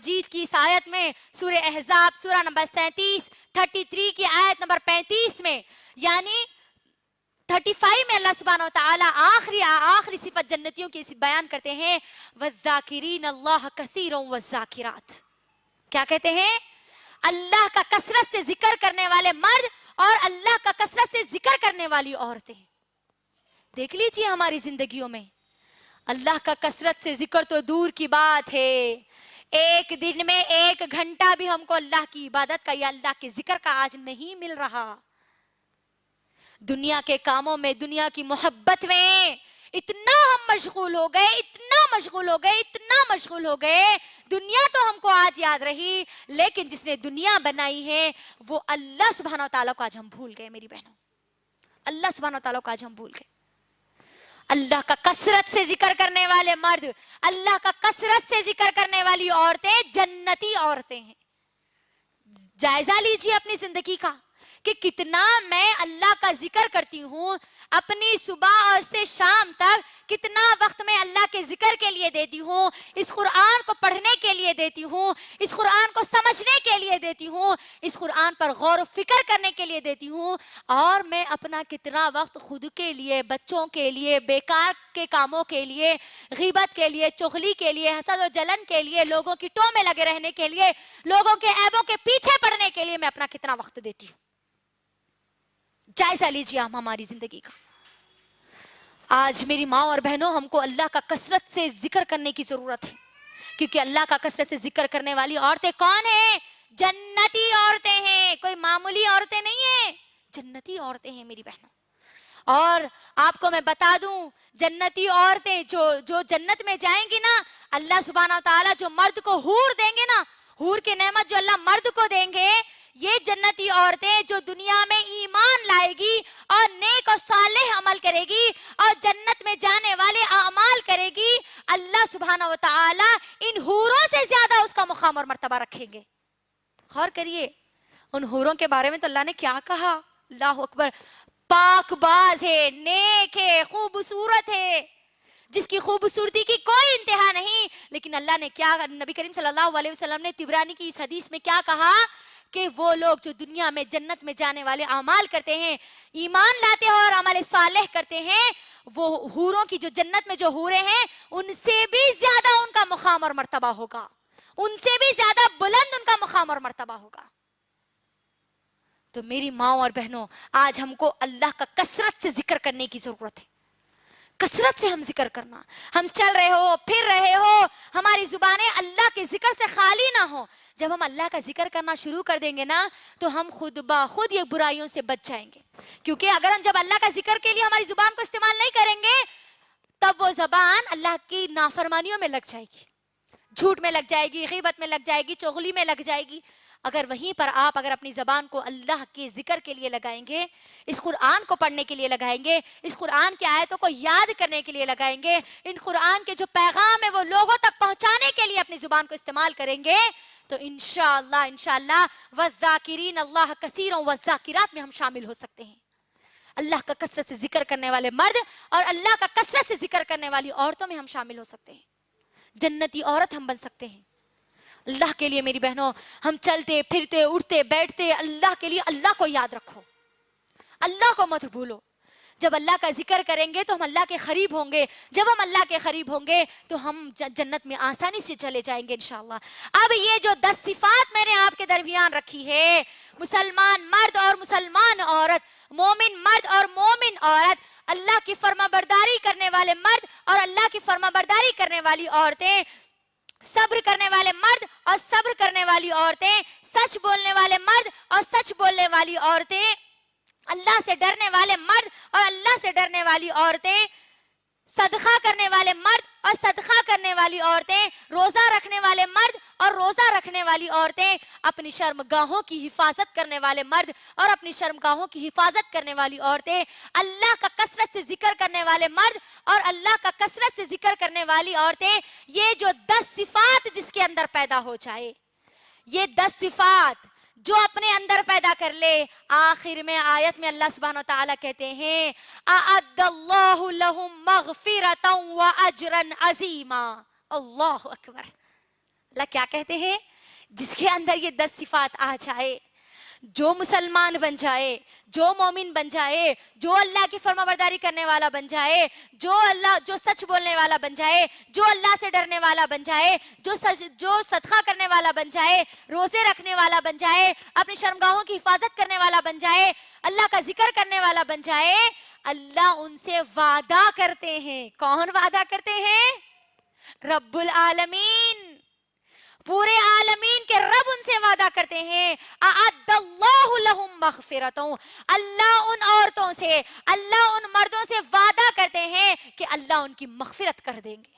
جیت کی اس آیت میں سورہ احزاب سورہ نمبر 33 کی آیت نمبر 35 میں یعنی 35 میں اللہ سبحانہ وتعالی آخری صفت جنتیوں کی بیان کرتے ہیں وَالذَّاكِرِينَ اللَّهَ كَثِيرًا وَالذَّاكِرَاتِ. کیا کہتے ہیں؟ اللہ کا کثرت سے ذکر کرنے والے مرد اور اللہ کا کثرت سے ذکر کرنے والی عورتیں. دیکھ لیجئے ہماری زندگیوں میں اللہ کا کثرت سے ذکر تو دور کی بات ہے، ایک دن میں 1 گھنٹہ بھی ہم کو اللہ کی عبادت کا یا اللہ کے ذکر کا آج نہیں مل رہا. دنیا کے کاموں میں، دنیا کی محبت میں اتنا ہم مشغول ہو گئے، اتنا مشغول ہو گئے. دنیا تو ہم کو آج یاد رہی، لیکن جس نے دنیا بنائی ہے وہ اللہ سبحانہ وتعالیٰ کو آج ہم بھول گئے. میری بہنوں، اللہ سبحانہ وتعالیٰ کو آج ہم بھول گئے. اللہ کا کثرت سے ذکر کرنے والے مرد، اللہ کا کثرت سے ذکر کرنے والی عورتیں جنتی عورتیں ہیں. جائزہ لیجیے اپنی زندگی کا کہ کتنا میں اللہ کا ذکر کرتی ہوں. اپنی صبح اور سے شام تک کتنا وقت میں اللہ کے ذکر کے لیے دیتی ہوں، اس قرآن کو پڑھنے کے لیے دیتی ہوں، اس قرآن کو سمجھنے کے لیے دیتی ہوں، اس قرآن پر غور و فکر کرنے کے لیے دیتی ہوں. اور میں اپنا کتنا وقت خود کے لیے، بچوں کے لیے، بیکار کے کاموں کے لیے، غیبت کے لیے، چغلی کے لیے، حسد و جلن کے لیے، لوگوں کی ٹو میں لگے رہنے کے لیے، لوگوں کے عیبوں کے پیچھے پڑنے کے لیے میں اپنا کتنا وقت دیتی ہوں. جائزہ لیجیے آپ ہماری زندگی کا. آج میری ماں اور بہنوں، ہم کو اللہ کا کثرت سے ذکر کرنے کی ضرورت ہے، کیونکہ اللہ کا کثرت سے ذکر کرنے والی عورتیں کون ہیں؟ جنتی عورتیں ہیں. کوئی معمولی عورتیں نہیں ہیں، جنتی عورتیں ہیں میری بہنوں. اور آپ کو میں بتا دوں، جنتی عورتیں جو جنت میں جائیں گی نا، اللہ سبحانہ وتعالیٰ جو مرد کو حور دیں گے نا، حور کی نعمت جو اللہ مرد کو دیں گے، یہ جنتی عورتیں جو دنیا میں ایمان لائے گی اور نیک اور صالح عمل کرے گی اور جنت میں جانے والے اعمال کرے گی، اللہ سبحانہ وتعالی ان حوروں سے زیادہ اس کا مقام اور مرتبہ رکھیں گے. غور کریے ان حوروں کے بارے میں تو اللہ نے کیا کہا. اللہ اکبر. پاک باز ہے، نیک ہے، خوبصورت ہے، جس کی خوبصورتی کی کوئی انتہا نہیں. لیکن اللہ نے کیا، نبی کریم صلی اللہ علیہ وسلم نے طبرانی کی اس حدیث میں کیا کہا کہ وہ لوگ جو دنیا میں جنت میں جانے والے اعمال کرتے ہیں، ایمان لاتے ہیں اور عمل صالح کرتے ہیں، وہ حوروں کی جو جنت میں جو حوریں ہیں ان سے بھی زیادہ ان کا مقام اور مرتبہ ہوگا، ان سے بھی زیادہ بلند ان کا مقام اور مرتبہ ہوگا. تو میری ماں اور بہنوں، آج ہم کو اللہ کا کثرت سے ذکر کرنے کی ضرورت ہے. کثرت سے ہم ذکر کرنا. ہم چل رہے ہو، پھر رہے ہو، ہماری زبانیں اللہ کے ذکر سے خالی نہ ہو. جب ہم اللہ کا ذکر کرنا شروع کر دیں گے نا، تو ہم خود بخود یہ برائیوں سے بچ جائیں گے. کیونکہ اگر ہم جب اللہ کا ذکر کے لیے ہماری زبان کو استعمال نہیں کریں گے، تب وہ زبان اللہ کی نافرمانیوں میں لگ جائے گی، جھوٹ میں لگ جائے گی، غیبت میں لگ جائے گی، چغلی میں لگ جائے گی. اگر وہیں پر آپ اگر اپنی زبان کو اللہ کے ذکر کے لیے لگائیں گے، اس قرآن کو پڑھنے کے لیے لگائیں گے، اس قرآن کی آیتوں کو یاد کرنے کے لیے لگائیں گے، ان قرآن کے جو پیغام ہے وہ لوگوں تک پہنچانے کے لیے اپنی زبان کو استعمال کریں گے، تو انشاءاللہ وَالذَّاكِرِينَ اللَّهَ كَثِيرًا وَالذَّاكِرَاتِ میں ہم شامل ہو سکتے ہیں. اللہ کا کثرت سے ذکر کرنے والے مرد اور اللہ کا کثرت سے ذکر کرنے والی عورتوں میں ہم شامل ہو سکتے ہیں. جنتی عورت ہم بن سکتے ہیں. اللہ کے لیے میری بہنوں، ہم چلتے پھرتے اٹھتے بیٹھتے اللہ کے لیے اللہ کو یاد رکھو، اللہ کو مت بھولو. جب اللہ کا ذکر کریں گے تو ہم اللہ کے قریب ہوں گے. جب ہم اللہ کے قریب ہوں گے تو ہم جنت میں آسانی سے چلے جائیں گے انشاءاللہ. اب یہ جو 10 صفات میں نے آپ کے درمیان رکھی ہے، مسلمان مرد اور مسلمان عورت، مومن مرد اور مومن عورت، اللہ کی فرما برداری کرنے والے مرد اور اللہ کی فرما برداری کرنے والی عورتیں، صبر کرنے والے مرد اور صبر کرنے والی عورتیں، سچ بولنے والے مرد اور سچ بولنے والی عورتیں، اللہ سے ڈرنے والے مرد اور اللہ سے ڈرنے والی عورتیں، صدقہ کرنے والے مرد اور صدقہ کرنے والی عورتیں، روزہ رکھنے والے مرد اور روزہ رکھنے والی عورتیں، اپنی شرمگاہوں کی حفاظت کرنے والے مرد اور اپنی شرمگاہوں کی حفاظت کرنے والی عورتیں، اللہ کا کثرت سے ذکر کرنے والے مرد اور اللہ کا کثرت سے ذکر کرنے والی عورتیں. یہ جو 10 صفات جس کے اندر پیدا ہو جائے، یہ 10 صفات جو اپنے اندر پیدا کر لے، آخر میں آیت میں اللہ سبحانہ وتعالی کہتے ہیں اعد اللہ لہم مغفرۃ واجرا عظیما. اللہ اکبر. اللہ کیا کہتے ہیں؟ جس کے اندر یہ 10 صفات آ جائے، جو مسلمان بن جائے، جو مومن بن جائے، جو اللہ کی فرما برداری کرنے والا بن جائے، جو سچ بولنے والا بن جائے، جو اللہ سے ڈرنے والا بن جائے، جو صدقہ کرنے والا بن جائے، روزے رکھنے والا بن جائے، اپنی شرمگاہوں کی حفاظت کرنے والا بن جائے، اللہ کا ذکر کرنے والا بن جائے، اللہ ان سے وعدہ کرتے ہیں۔ کون وعدہ کرتے ہیں؟ رب العالمین، پورے عالمین کے رب ان سے وعدہ کرتے ہیں، اعد اللہ لہم مغفرۃ، اللہ ان عورتوں سے، اللہ ان مردوں سے وعدہ کرتے ہیں کہ اللہ ان کی مغفرت کر دیں گے۔